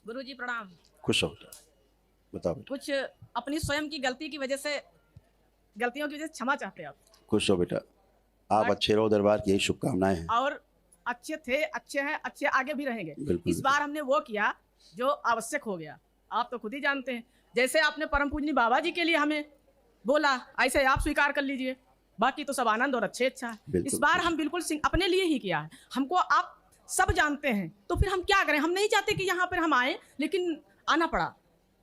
गुरुजी प्रणाम। खुश हो बेटा, बताओ बेटा। कुछ अपनी स्वयं की गलतियों की वजह से क्षमा चाहते हैं आप। खुश हो बेटा, आप अच्छे रहो, दरबार की यही शुभकामनाएं हैं। और अच्छे थे, अच्छे हैं, अच्छे आगे भी रहेंगे। बिल्कुल इस बार हमने वो किया जो आवश्यक हो गया। आप तो खुद ही जानते हैं, जैसे आपने परम पूजनी बाबा जी के लिए हमें बोला, ऐसे आप स्वीकार कर लीजिए। बाकी तो सब आनंद और अच्छा है। इस बार हम बिल्कुल अपने लिए ही किया है। हमको आप सब जानते हैं, तो फिर हम क्या करें? हम नहीं चाहते कि यहाँ पर हम आए, लेकिन आना पड़ा,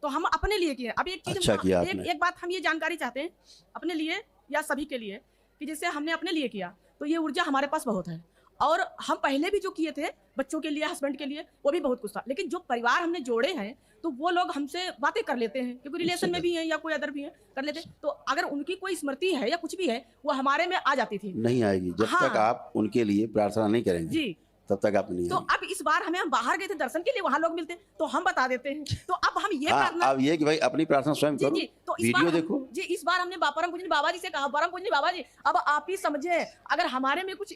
तो हम अपने लिए किए। अब एक चीज अच्छा किया आपने। एक बात हम ये जानकारी चाहते हैं अपने लिए या सभी के लिए, कि जैसे हमने अपने लिए किया तो ये ऊर्जा हमारे पास बहुत है। और हम पहले भी जो किए थे बच्चों के लिए, हस्बैंड के लिए, वो भी बहुत कुछ था। लेकिन जो परिवार हमने जोड़े हैं, तो वो लोग हमसे बातें कर लेते हैं, क्योंकि रिलेशन में भी हैं या कोई अदर भी हैं, कर लेते हैं। तो अगर उनकी कोई स्मृति है या कुछ भी है, वो हमारे में आ जाती थी। नहीं आएगी जब तक आप उनके लिए प्रार्थना नहीं करेंगे जी, तब तक आप नहीं तो आएगी। अब इस बार हम बाहर गए थे दर्शन के लिए, वहां लोग मिलते, तो हम बता देते हैं। तो अब हम ये प्रार्थना, अब ये कि भाई अपनी प्रार्थना स्वयं जी करो, जी, तो वीडियो देखो। जी, इस बार हमने परम पूजनी बाबा जी से कहा, परम पूजनी बाबा जी अब आप ही समझे, अगर हमारे में कुछ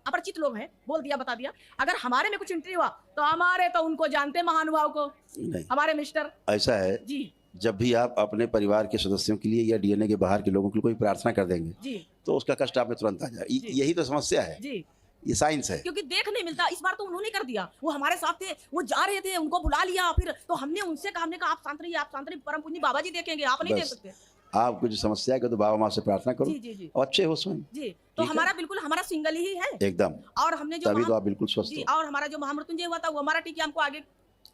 अपरिचित लोग हैं, बोल दिया, बता दिया, अगर हमारे में कुछ एंट्री हुआ तो हमारे तो उनको जानते महानुभाव को, नहीं, हमारे मिस्टर। ऐसा है जी, जब भी आप अपने परिवार के सदस्यों के लिए या डीएनए के बाहर के लोगों के लिए कोई प्रार्थना कर देंगे जी, तो उसका कष्ट आप में तुरंत आ जाए। यही तो समस्या है, जी, ये साइंस है। क्योंकि देख नहीं मिलता। इस बार तो उन्होंने कर दिया, वो हमारे साथ थे, वो जा रहे थे, उनको बुला लिया। फिर तो हमने उनसे कहा, हमने कहा आप शांत रहिए, आप शांत रहिए, परम पूजनी बाबा जी देखेंगे, आप नहीं देख सकते। आप कुछ समस्या है तो बाबा माँ से प्रार्थना करो। जी, जी, जी, और अच्छे हो स्वयं। जी, तो हमारा बिल्कुल हमारा सिंगल ही है एकदम। और हमने जो तभी तो आप बिल्कुल स्वस्थ जी, हो। और हमारा जो महामृत्युंजय हुआ था वो हमारा टीका हमको आगे,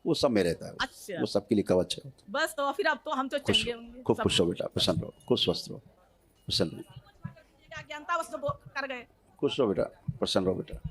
वो सब में रहता है। अच्छा, वो सबके लिए कवच है। बस तो फिर अब तो हम तो खुश चंगे होंगे। खूब खुश हो बेटा, प्रसन्न रहो, खूब स्वस्थ रहो, प्रसन्न रहो। ज्ञानता बस तो कर गए। खुश रहो बेटा, प्रसन्न रहो बेटा।